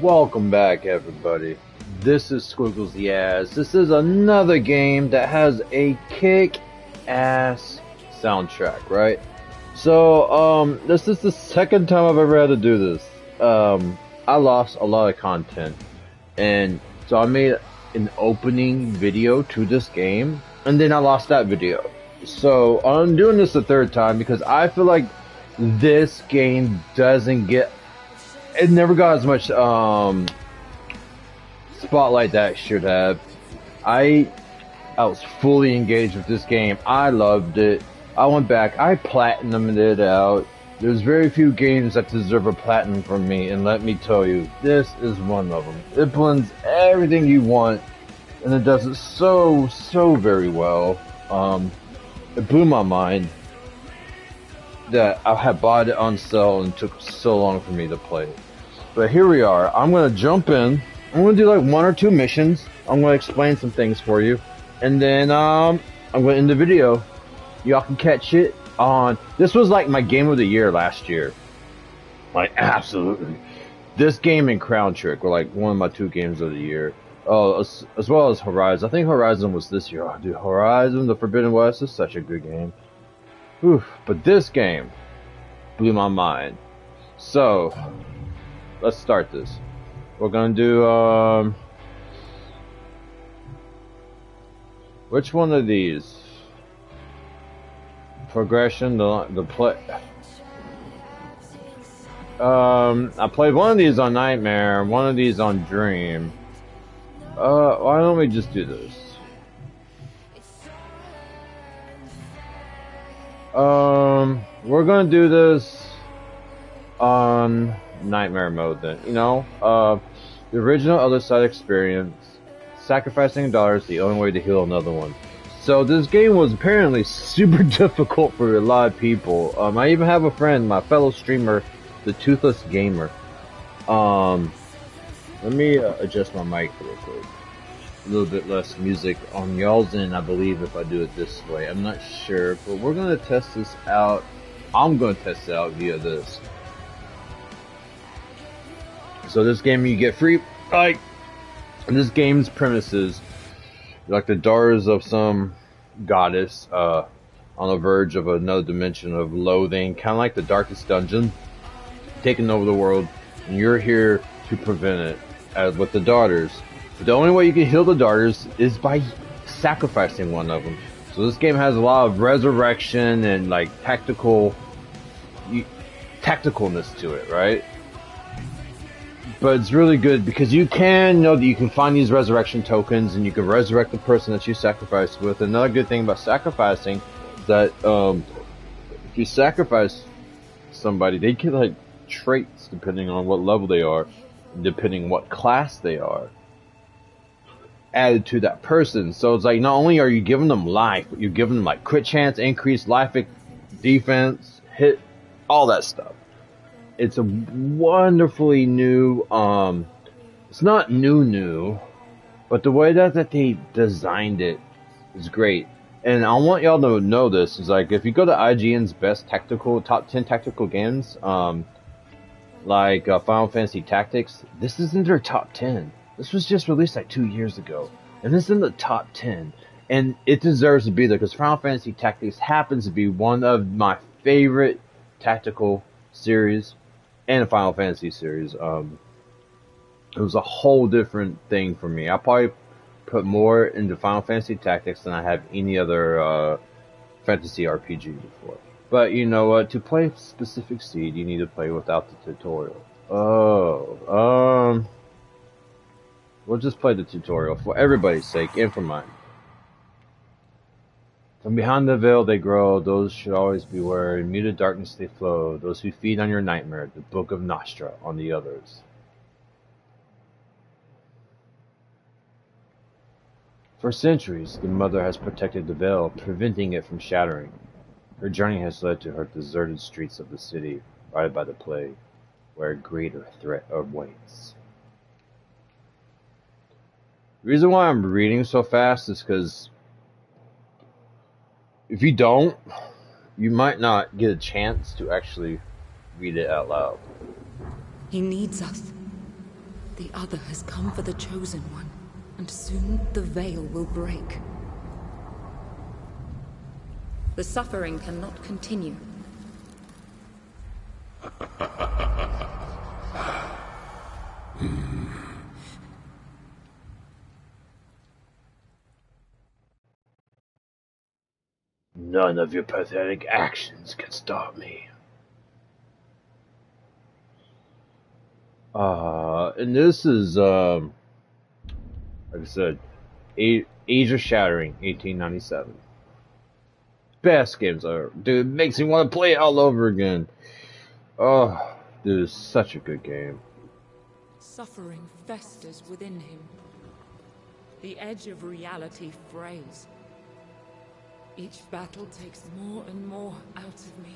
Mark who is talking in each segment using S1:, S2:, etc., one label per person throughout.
S1: Welcome back, everybody. This is Squiggles the Ass. This is another game that has a kick-ass soundtrack, right? So, this is the second time I've ever had to do this. I lost a lot of content, and so I made an opening video to this game, and then I lost that video. So, I'm doing this the third time because I feel like this game doesn't get it never got as much spotlight that it should have. I was fully engaged with this game. I loved it. I went back. I platinumed it out. There's very few games that deserve a platinum from me, and let me tell you, this is one of them. It blends everything you want, and it does it so very well. It blew my mind that I had bought it on sale and it took so long for me to play it. But here we are. I'm gonna jump in. I'm gonna do like one or two missions. I'm gonna explain some things for you, and then I'm gonna end the video. Y'all can catch it on. This was like my game of the year last year. Like absolutely. This game and Crown Trick were like one of my two games of the year. Oh, as well as Horizon. I think Horizon was this year. Oh, dude, Horizon: The Forbidden West is such a good game. Whew. But this game blew my mind. So, let's start this. We're gonna do, which one of these? Progression, the play. I played one of these on Nightmare, one of these on Dream. Why don't we just do this? We're gonna do this on Nightmare mode then. You know, the original Othercide experience. Sacrificing a dollar is the only way to heal another one. So this game was apparently super difficult for a lot of people. I even have a friend, my fellow streamer, the Toothless Gamer. Let me adjust my mic real quick. A little bit less music on y'all's end, I believe, if I do it this way. I'm not sure, but we're gonna test this out. I'm gonna test it out via this. So this game you get free, like, this game's premises, like the daughters of some goddess, on the verge of another dimension of loathing, kind of like the Darkest Dungeon, taking over the world, and you're here to prevent it, as with the daughters. The only way you can heal the daughters is by sacrificing one of them. So this game has a lot of resurrection and like tacticalness to it, right? But it's really good because you can know that you can find these resurrection tokens and you can resurrect the person that you sacrificed with. Another good thing about sacrificing is that if you sacrifice somebody, they get like traits depending on what level they are, depending what class they are, added to that person. So it's like not only are you giving them life, but you're giving them like crit chance, increased life, defense, hit, all that stuff. It's a wonderfully new, it's not new, but the way that they designed it is great. And I want y'all to know this, is like, if you go to IGN's best top 10 tactical games, like Final Fantasy Tactics, this isn't their top 10. This was just released like 2 years ago, and this is in the top 10, and it deserves to be there because Final Fantasy Tactics happens to be one of my favorite tactical series and Final Fantasy series. It was a whole different thing for me. I probably put more into Final Fantasy Tactics than I have any other fantasy RPG before. But you know what? To play Specific Seed, you need to play without the tutorial. We'll just play the tutorial for everybody's sake and for mine. From behind the veil they grow, those should always beware. In muted darkness they flow, those who feed on your nightmare, the book of Nostra on the others. For centuries, the mother has protected the veil, preventing it from shattering. Her journey has led to her deserted streets of the city, guarded by the plague, where a greater threat awaits. The reason why I'm reading so fast is because if you don't, you might not get a chance to actually read it out loud.
S2: He needs us. The Other has come for the Chosen One, and soon the veil will break. The suffering cannot continue.
S1: None of your pathetic actions can stop me. And this is, like I said, Age of Shattering, 1897. Best games ever. Dude, it makes me want to play it all over again. Oh, dude, it's such a good game.
S2: Suffering festers within him. The edge of reality frays. Each battle takes more and more out of me.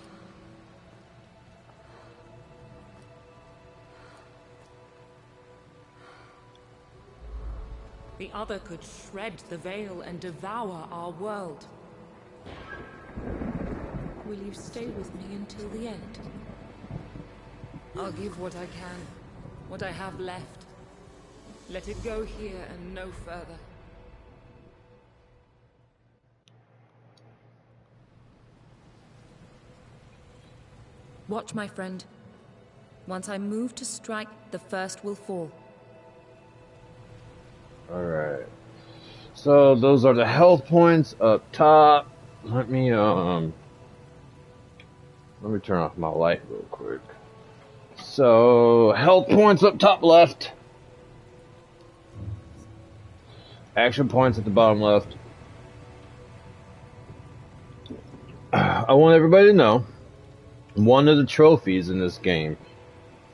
S2: The Other could shred the veil and devour our world. Will you stay with me until the end? I'll give what I can, what I have left. Let it go here and no further. Watch, my friend. Once I move to strike, the first will fall.
S1: Alright. So those are the health points up top. Let me turn off my light real quick. So health points up top left. Action points at the bottom left. I want everybody to know one of the trophies in this game.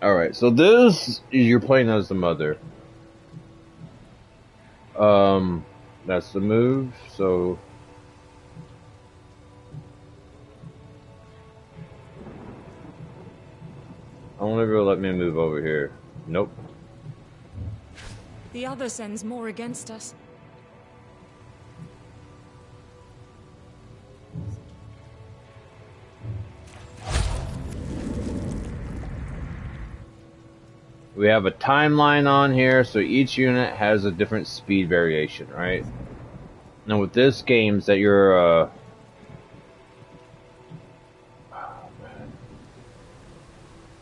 S1: Alright, so this is you're playing as the mother. That's the move, so I won't ever let me move over here. Nope.
S2: The Other sends more against us.
S1: We have a timeline on here, so each unit has a different speed variation, right? Now with this game, that you're oh, man.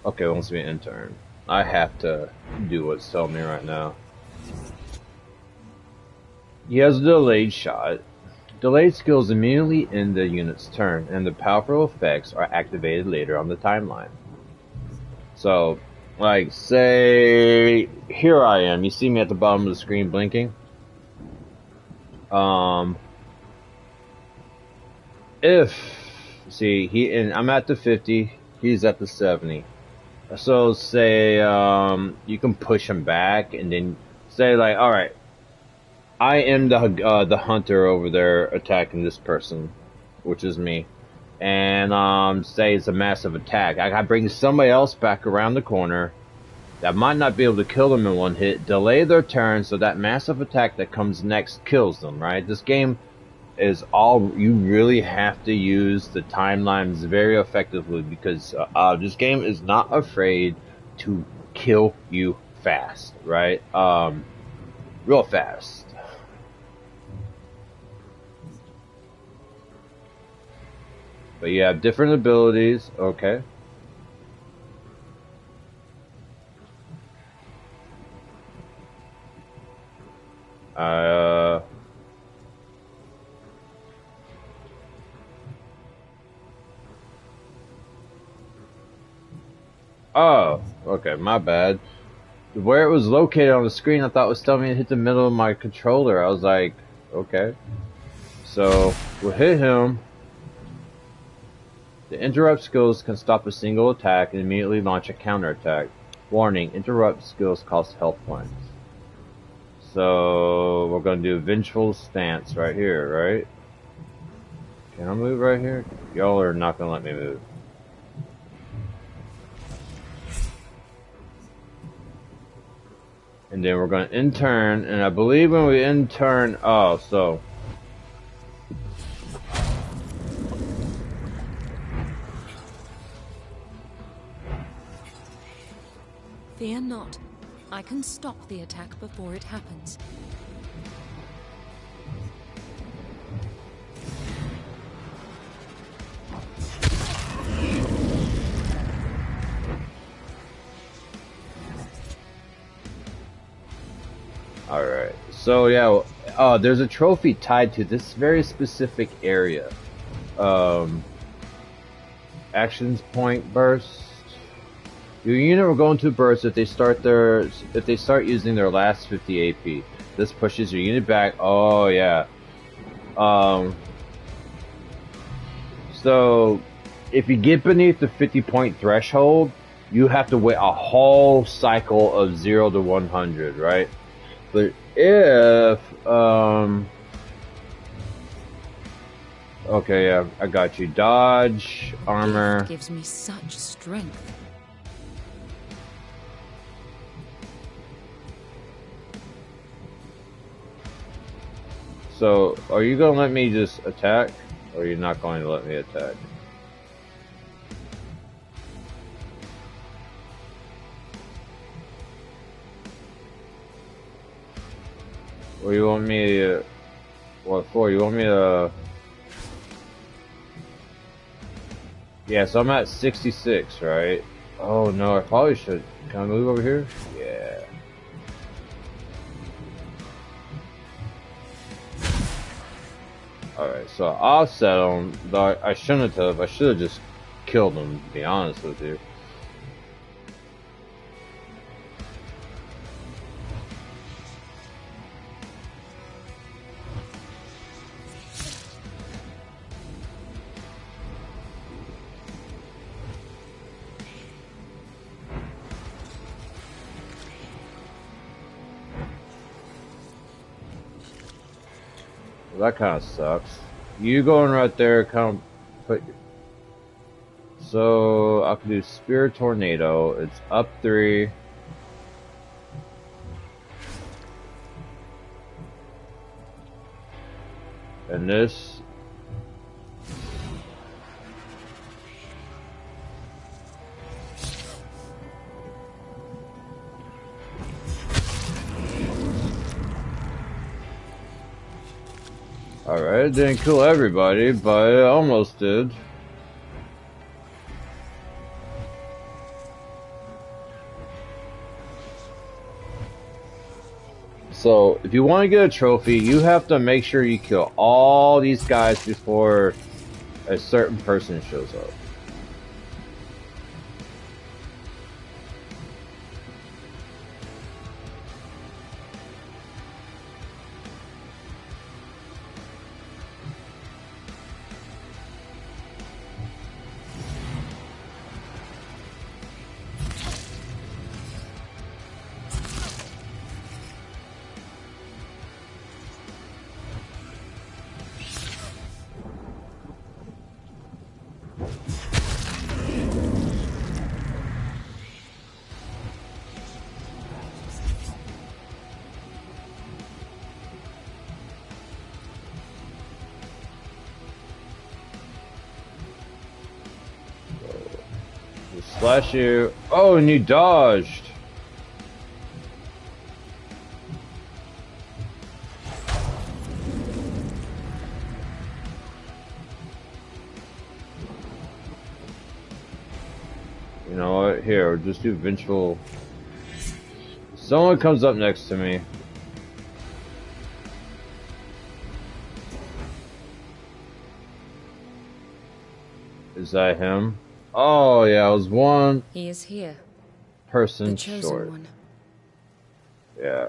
S1: Okay, it wants me to intern. I have to do what's telling me right now. He has a delayed shot. Delayed skills immediately end the unit's turn, and the powerful effects are activated later on the timeline. So, like, say, here I am. You see me at the bottom of the screen blinking? And I'm at the 50, he's at the 70. So, say, you can push him back, and then say, like, alright, I am the hunter over there attacking this person, which is me. And say it's a massive attack. I gotta bring somebody else back around the corner that might not be able to kill them in one hit, delay their turn so that massive attack that comes next kills them, right? This game is all, you really have to use the timelines very effectively because this game is not afraid to kill you fast, right? Real fast. But you have different abilities, okay. Oh, okay, my bad. Where it was located on the screen, I thought it was telling me to hit the middle of my controller. I was like, okay. So, we'll hit him. The interrupt skills can stop a single attack and immediately launch a counterattack. Warning, interrupt skills cost health points. So, we're going to do Vengeful Stance right here, right? Can I move right here? Y'all are not going to let me move. And then we're going to in-turn, and I believe when we in-turn, oh, so.
S2: Fear not.
S3: I can stop the attack before it happens.
S1: Alright, so yeah, there's a trophy tied to this very specific area. Actions point burst. Your unit will go into burst if they start using their last 50 AP. This pushes your unit back. Oh yeah. So if you get beneath the 50-point threshold, you have to wait a whole cycle of 0 to 100, right? But if okay, yeah, I got you. Dodge, armor.
S3: It gives me such strength.
S1: So, are you gonna let me just attack, or are you not going to let me attack? Or you want me to, what for? You want me to, yeah, so I'm at 66, right? Oh no, I probably should, can I move over here? Yeah. Alright, so I'll set him, though I shouldn't have, I should have just killed him, to be honest with you. That kind of sucks. You going right there, come put. So I can do Spear Tornado. It's up 3. And this. Alright, it didn't kill everybody, but it almost did. So, if you want to get a trophy, you have to make sure you kill all these guys before a certain person shows up. Slash you. Oh, and you dodged. You know what? Here, just do Vengeful. Someone comes up next to me. Is that him? Oh yeah, I was one.
S3: He is here.
S1: Person
S3: the chosen
S1: short.
S3: One.
S1: Yeah.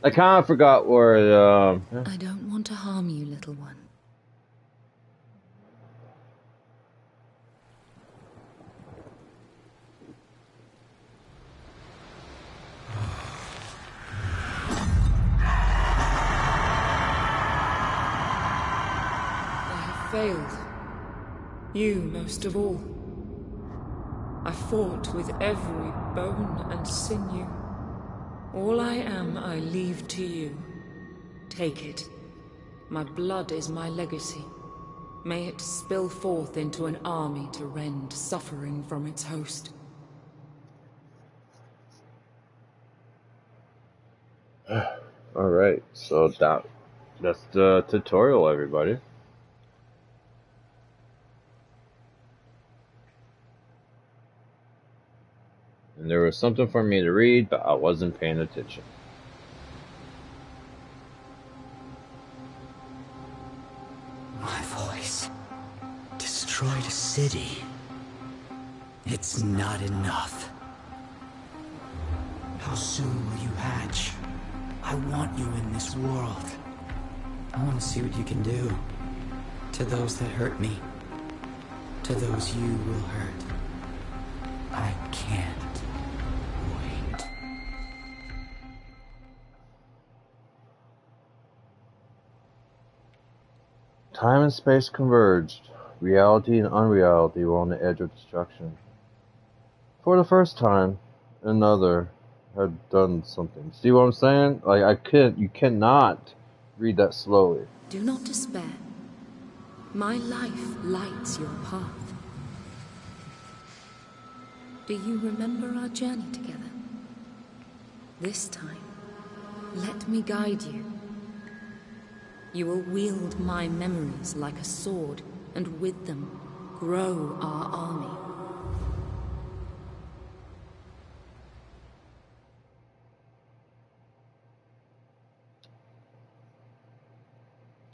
S1: I kind of forgot where.
S3: I don't want to harm you, little one.
S2: I have failed. You most of all. I fought with every bone and sinew. All I am, I leave to you. Take it. My blood is my legacy. May it spill forth into an army to rend suffering from its host.
S1: Alright, so that's the tutorial, everybody. And there was something for me to read, but I wasn't paying attention.
S4: My voice destroyed a city. It's not enough. How soon will you hatch? I want you in this world. I want to see what you can do. To those that hurt me. To those you will hurt. I can't wait.
S1: Time and space converged. Reality and unreality were on the edge of destruction. For the first time, another had done something. See what I'm saying? Like, you cannot read that slowly.
S3: Do not despair. My life lights your path. Do you remember our journey together? This time, let me guide you. You will wield my memories like a sword, and with them, grow our army.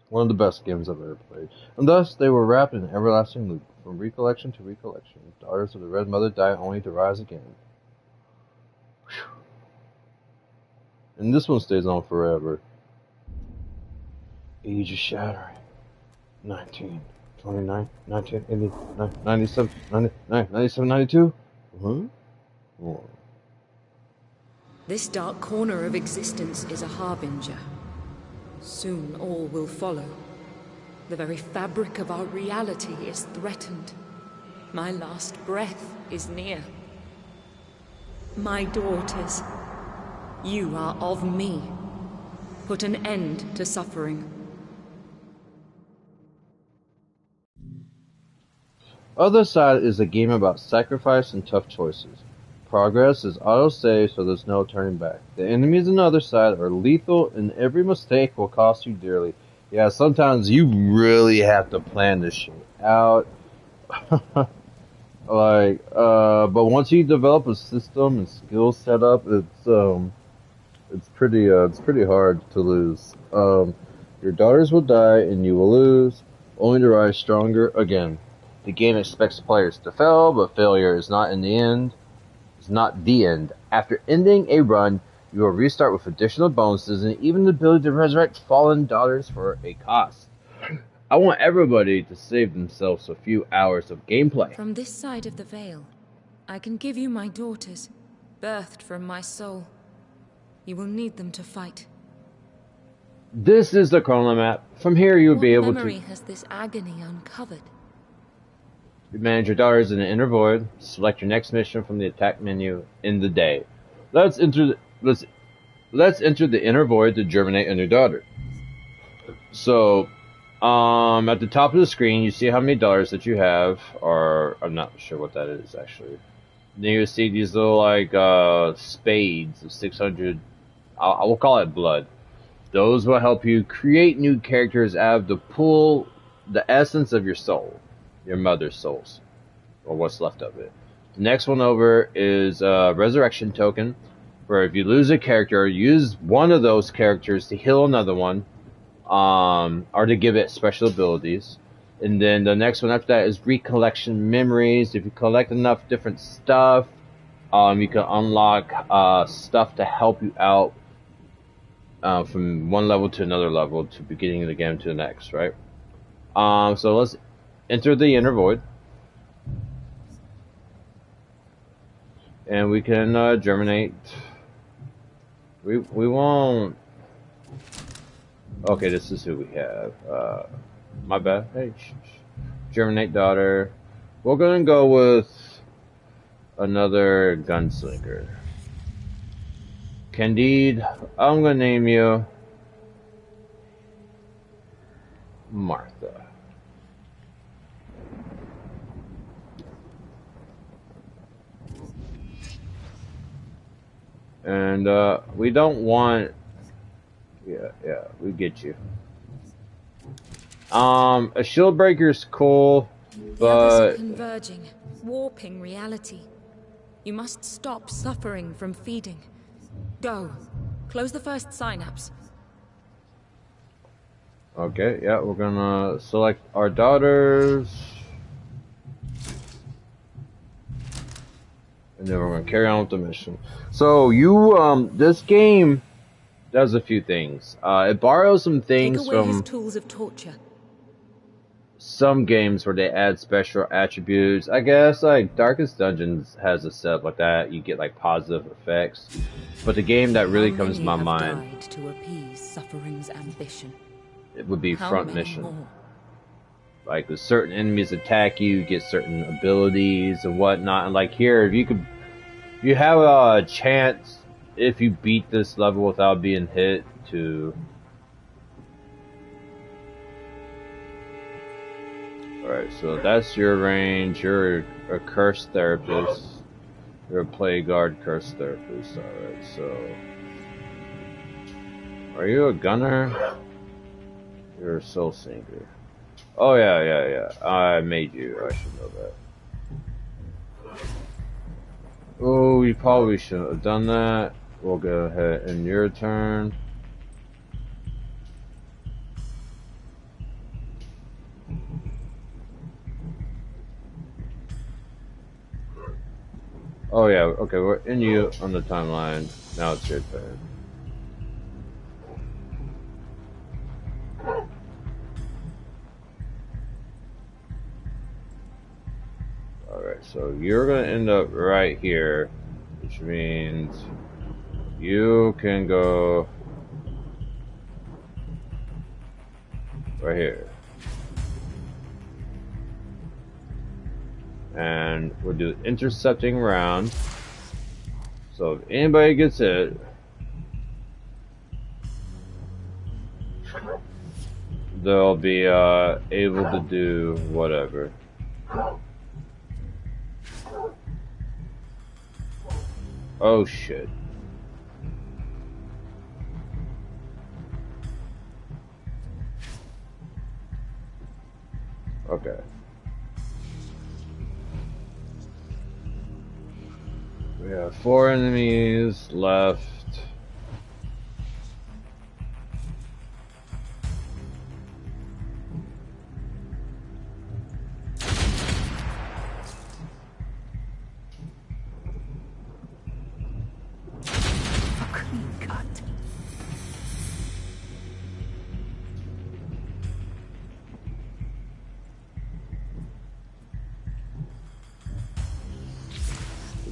S1: One of the best games I've ever played. And thus, they were wrapped in an everlasting loop, from recollection to recollection. Daughters of the Red Mother die only to rise again. Whew. And this one stays on forever. Age is shattering. 19, 29, 19, 80, 97, 99, 97, 92? Huh? Oh.
S2: This dark corner of existence is a harbinger. Soon all will follow. The very fabric of our reality is threatened. My last breath is near. My daughters, you are of me. Put an end to suffering.
S1: Othercide is a game about sacrifice and tough choices. Progress is auto-save, so there's no turning back. The enemies on the other side are lethal, and every mistake will cost you dearly. Yeah, sometimes you really have to plan this shit out. But once you develop a system and skill set up, it's pretty hard to lose. Your daughters will die, and you will lose, only to rise stronger again. The game expects players to fail, but failure is not the end. After ending a run, you will restart with additional bonuses and even the ability to resurrect fallen daughters for a cost. I want everybody to save themselves a few hours of gameplay.
S2: From this side of the veil, I can give you my daughters, birthed from my soul. You will need them to fight.
S1: This is the chrono map. From here, you'll be able
S2: What memory
S1: to
S2: has this agony uncovered?
S1: manage your daughters in the inner void. Select your next mission from the attack menu in the day. Let's enter the inner void to germinate a new daughter. So, at the top of the screen, you see how many daughters that you have, or I'm not sure what that is actually. Then you see these little spades of 600. I will call it blood. Those will help you create new characters out of the pool, the essence of your soul, your mother's souls, or what's left of it. The next one over is a resurrection token, where if you lose a character, use one of those characters to heal another one, or to give it special abilities. And then the next one after that is recollection memories. If you collect enough different stuff, you can unlock stuff to help you out from one level to another level, to beginning of the game to the next, right? So let's enter the inner void. And we can germinate. We won't. Okay, this is who we have. My bad. Hey, germinate daughter. We're gonna go with another gunslinger. Candide, I'm gonna name you Martha. And we don't want Yeah, we get you. A shield breaker's cool,
S3: The others are
S1: but
S3: converging, warping reality. You must stop suffering from feeding. Go. Close the first synapse.
S1: okay, yeah, we're gonna select our daughters. And then we're gonna carry on with the mission. So this game does a few things. It borrows some
S3: Take
S1: things
S3: away his
S1: from
S3: tools of torture.
S1: some games where they add special attributes. I guess like Darkest Dungeons has a setup like that. You get like positive effects. But the game that really
S3: How
S1: comes to
S3: many
S1: my
S3: have
S1: mind,
S3: died to appease suffering's ambition?
S1: it would be
S3: How
S1: Front
S3: many
S1: Mission.
S3: more?
S1: Like with certain enemies attack you, you get certain abilities and whatnot. And like here, if you have a chance if you beat this level without being hit to. Alright, so that's your range. You're a curse therapist. You're a play guard curse therapist. Alright, so. Are you a gunner? You're a soul sinker. Oh, yeah. I made you. I should know that. Oh, you probably shouldn't have done that. We'll go ahead and your turn. Oh yeah, okay, we're in you on the timeline. Now it's your turn. Alright, so you're gonna end up right here, which means you can go right here. And we'll do intercepting round. So if anybody gets it, they'll be able to do whatever. Oh shit. Okay. We have 4 enemies left.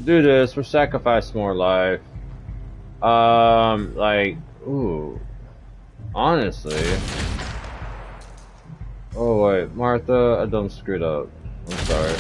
S1: Do this, we'll sacrifice more life. Like, ooh. Honestly. Oh wait, Martha, I done screwed up. I'm sorry.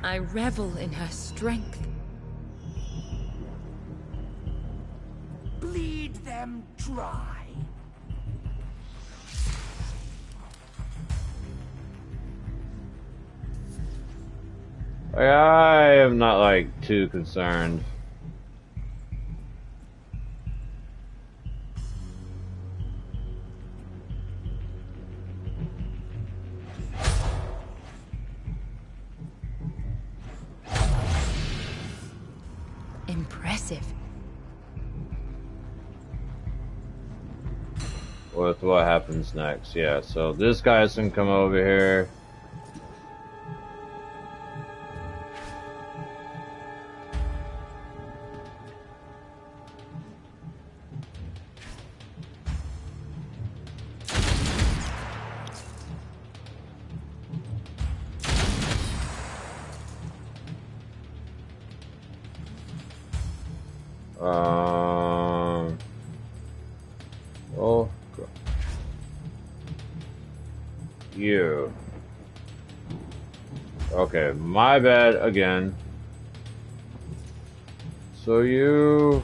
S3: I revel in her strength.
S5: Bleed them dry.
S1: I am not like too concerned.
S3: Impressive.
S1: With what happens next, yeah. So this guy's gonna come over here. Oh, you. Okay, my bad again. So you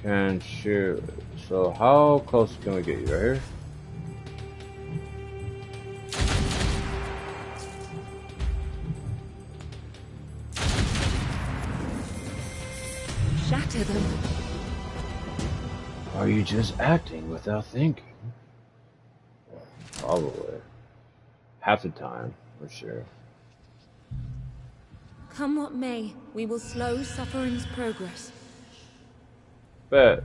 S1: can shoot. So how close can we get you? Right here?
S3: Shatter them.
S1: Are you just acting without thinking? Probably. Half the time, for sure.
S3: Come what may, we will slow suffering's progress.
S1: Bet.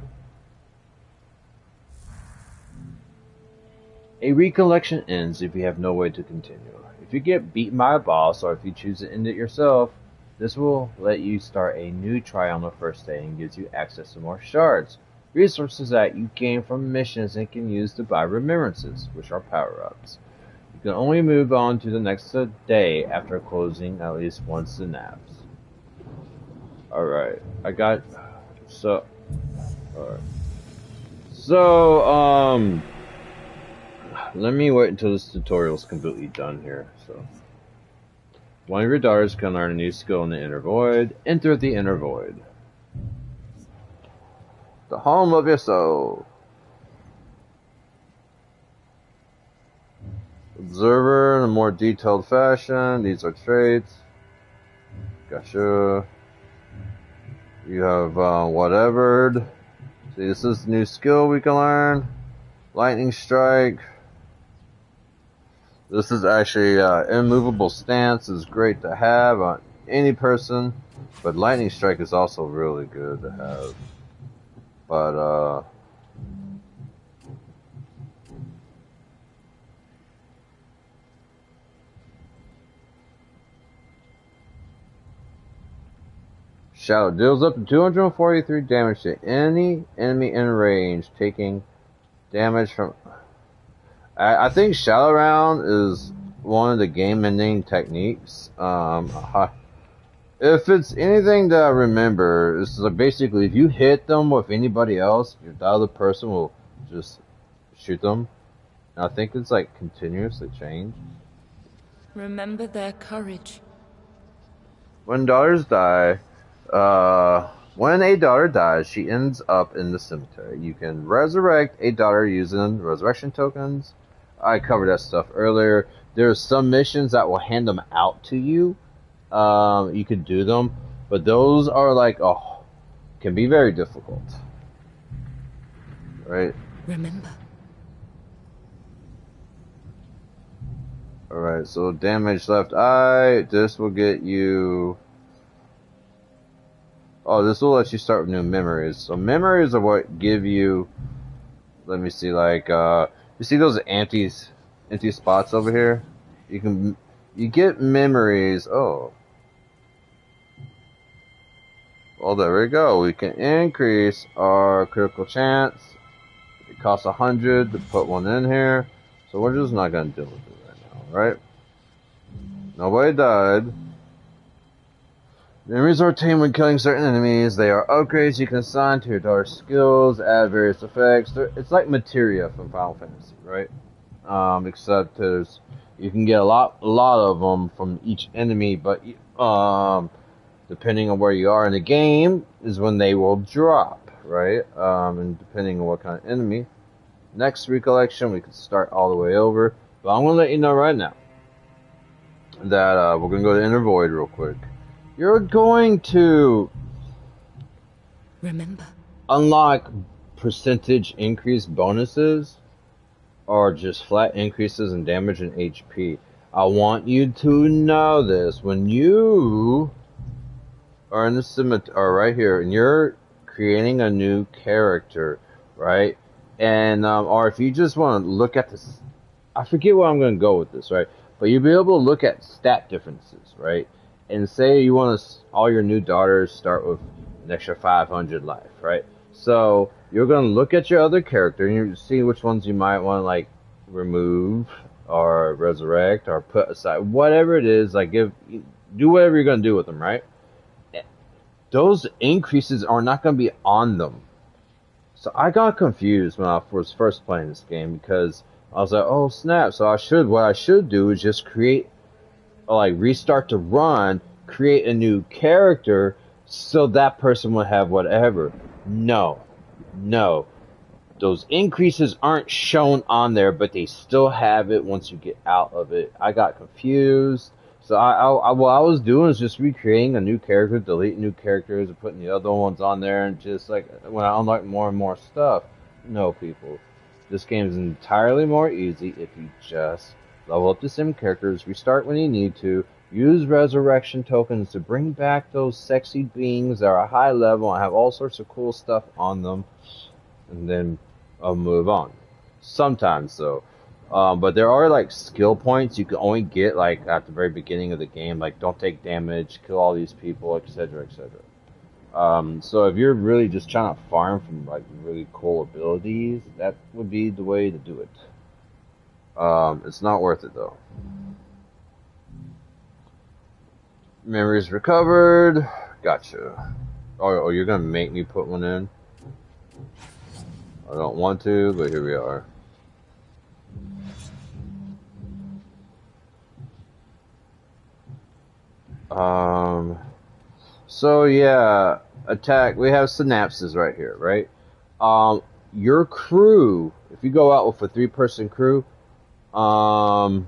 S1: A recollection ends if you have no way to continue. If you get beaten by a boss, or if you choose to end it yourself, this will let you start a new try on the first day and gives you access to more shards, resources that you gain from missions and can use to buy remembrances, which are power-ups. You can only move on to the next day after closing at least one synapse. Alright, I got... So... Alright. So, let me wait until this tutorial is completely done here. So, one of your daughters can learn a new skill in the inner void. Enter the inner void. The home of your soul. Observer in a more detailed fashion. These are traits. Gotcha. You have whatever. See, this is the new skill we can learn. Lightning strike. This is actually immovable stance is great to have on any person, but lightning strike is also really good to have. But Shadow deals up to 243 damage to any enemy in range, taking damage from... I think Shadow Round is one of the game-ending techniques. If it's anything that I remember, it's like basically if you hit them with anybody else, the other person will just shoot them. And I think it's like continuously changed.
S3: Remember their courage.
S1: When daughters die, when a daughter dies, she ends up in the cemetery. You can resurrect a daughter using resurrection tokens. I covered that stuff earlier. There's some missions that will hand them out to you. You can do them, but those are like, can be very difficult. Right?
S3: Remember.
S1: Alright, so damage left eye. This will get you... Oh, this will let you start with new memories. So memories are what give you... Let me see, like, you see those empty spots over here? You get memories. Oh. Well, there we go. We can increase our critical chance. It costs 100 to put one in here. So we're just not going to deal with it right now, right? Nobody died. Memories are obtained when killing certain enemies. They are upgrades you can assign to your daughter's skills, add various effects. It's like materia from Final Fantasy, right? Except you can get a lot of them from each enemy, but depending on where you are in the game is when they will drop, right? And depending on what kind of enemy. Next recollection, we can start all the way over, but I'm gonna let you know right now that we're gonna go to Inner Void real quick. You're going to
S3: remember
S1: unlock percentage increase bonuses or just flat increases in damage and HP. I want you to know this. When you are in the cemetery, or right here, and you're creating a new character, right? And or if you just want to look at this, I forget where I'm going to go with this, right? But you'll be able to look at stat differences, right? And say you want to, all your new daughters start with an extra 500 life, right? So you're going to look at your other character and you see which ones you might want to like remove or resurrect or put aside, whatever it is. Like do whatever you're going to do with them, right? those increases are not going to be on them. So I got confused when I was first playing this game because I was like, oh snap! So what I should do is just create, like restart the run, create a new character, so that person would have whatever. No, no, those increases aren't shown on there, but they still have it once you get out of it. I got confused. So what I was doing is just recreating a new character, deleting new characters, and putting the other ones on there, and just like when I unlock more and more stuff. No, people, this game is entirely more easy if you just level up the sim characters, restart when you need to, use resurrection tokens to bring back those sexy beings that are high level and have all sorts of cool stuff on them, and then I'll move on. Sometimes though. But there are like skill points you can only get like at the very beginning of the game, like don't take damage, kill all these people, etc., etc. So if you're really just trying to farm from like really cool abilities, that would be the way to do it. It's not worth it though. Memories recovered. Gotcha. Oh, you're gonna make me put one in? I don't want to, but here we are. So yeah, attack. We have synapses right here, right? Your crew, if you go out with a 3-person crew, what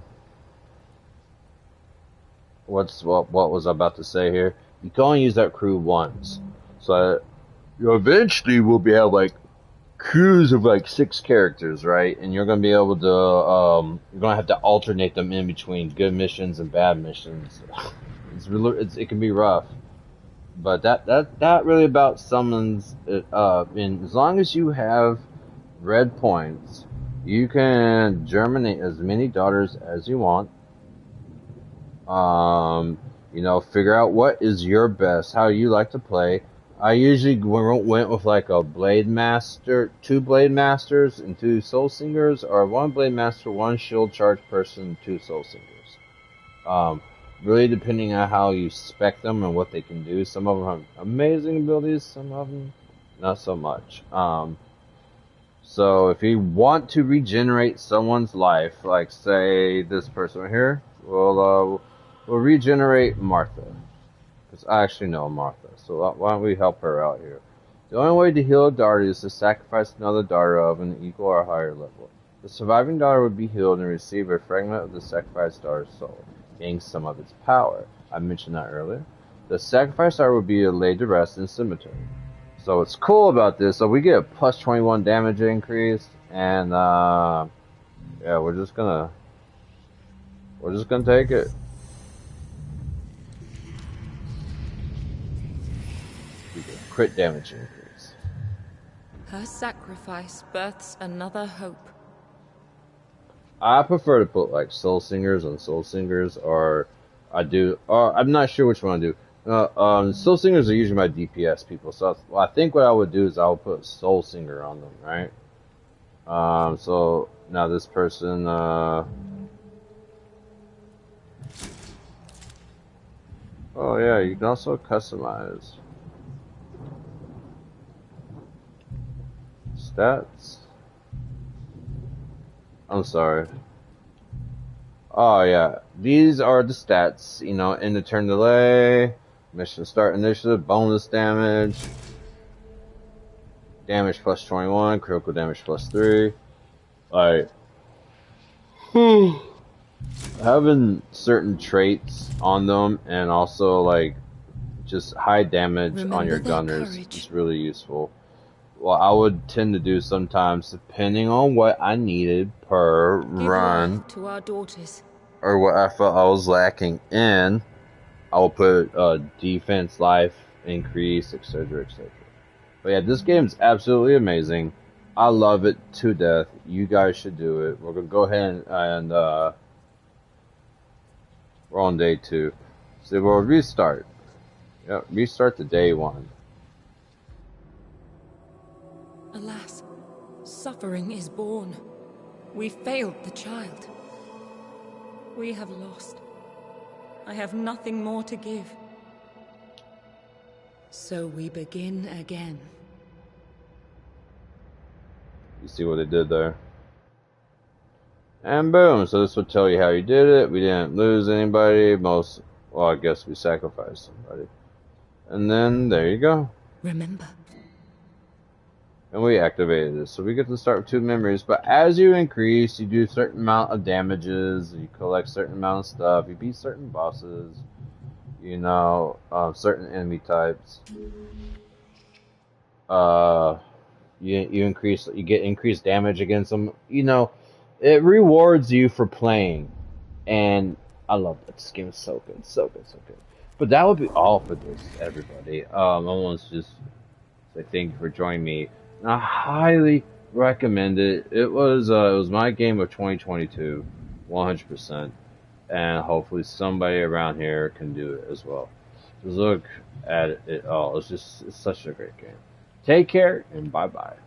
S1: was I about to say here? You can only use that crew once. So you eventually will be able like crews of like 6 characters, right? And you're gonna be able to you're gonna have to alternate them in between good missions and bad missions. It can be rough, but that really about summons it up. And as long as you have red points, you can germinate as many daughters as you want. Figure out what is your best, how you like to play. I usually went with like a Blade Master, 2 Blade Masters and 2 Soul Singers, or 1 Blade Master, 1 Shield Charge Person, 2 Soul Singers. Really depending on how you spec them and what they can do. Some of them have amazing abilities, some of them not so much. So if you want to regenerate someone's life, like say this person right here, we'll regenerate Martha. Because I actually know Martha, so why don't we help her out here? The only way to heal a daughter is to sacrifice another daughter of an equal or higher level. The surviving daughter would be healed and receive a fragment of the sacrificed daughter's soul, gaining some of its power. I mentioned that earlier. The sacrificed daughter would be laid to rest in cemetery. So what's cool about this, so we get a plus 21 damage increase, and yeah, we're just gonna take it. We get crit damage increase.
S2: Her sacrifice births another hope.
S1: I prefer to put like Soul Singers on Soul Singers, or I'm not sure which one I do. Soul Singers are usually my DPS people, so I think what I would do is I would put Soul Singer on them, right? So now this person, oh yeah, you can also customize stats. I'm sorry. Oh yeah, these are the stats, end of turn delay, mission start initiative, bonus damage, damage plus 21, critical damage plus 3. Like, having certain traits on them and also like just high damage on your gunners is really useful. Well, I would tend to do sometimes, depending on what I needed per run,
S2: to our daughters,
S1: or what I felt I was lacking in, I will put defense, life increase, etc., etc. But yeah, this game's absolutely amazing. I love it to death. You guys should do it. We're gonna go ahead and we're on day 2. So we'll restart. Yep, restart to day 1.
S2: Alas, suffering is born. We failed the child. We have lost. I have nothing more to give.
S3: So we begin again.
S1: You see what they did there? And boom, so this would tell you how you did it. We didn't lose anybody. Well, I guess we sacrificed somebody. And then, there you go.
S3: Remember.
S1: And we activated it. So we get to start with 2 memories. But as you increase, you do a certain amount of damages. You collect certain amount of stuff. You beat certain bosses. You know, certain enemy types. You get increased damage against them. You know, it rewards you for playing. And I love that. This game is so good, so good, so good. But that would be all for this, everybody. I want to just say thank you for joining me. And I highly recommend it. It was my game of 2022, 100%. And hopefully somebody around here can do it as well. Just look at it all. It's such a great game. Take care and bye-bye.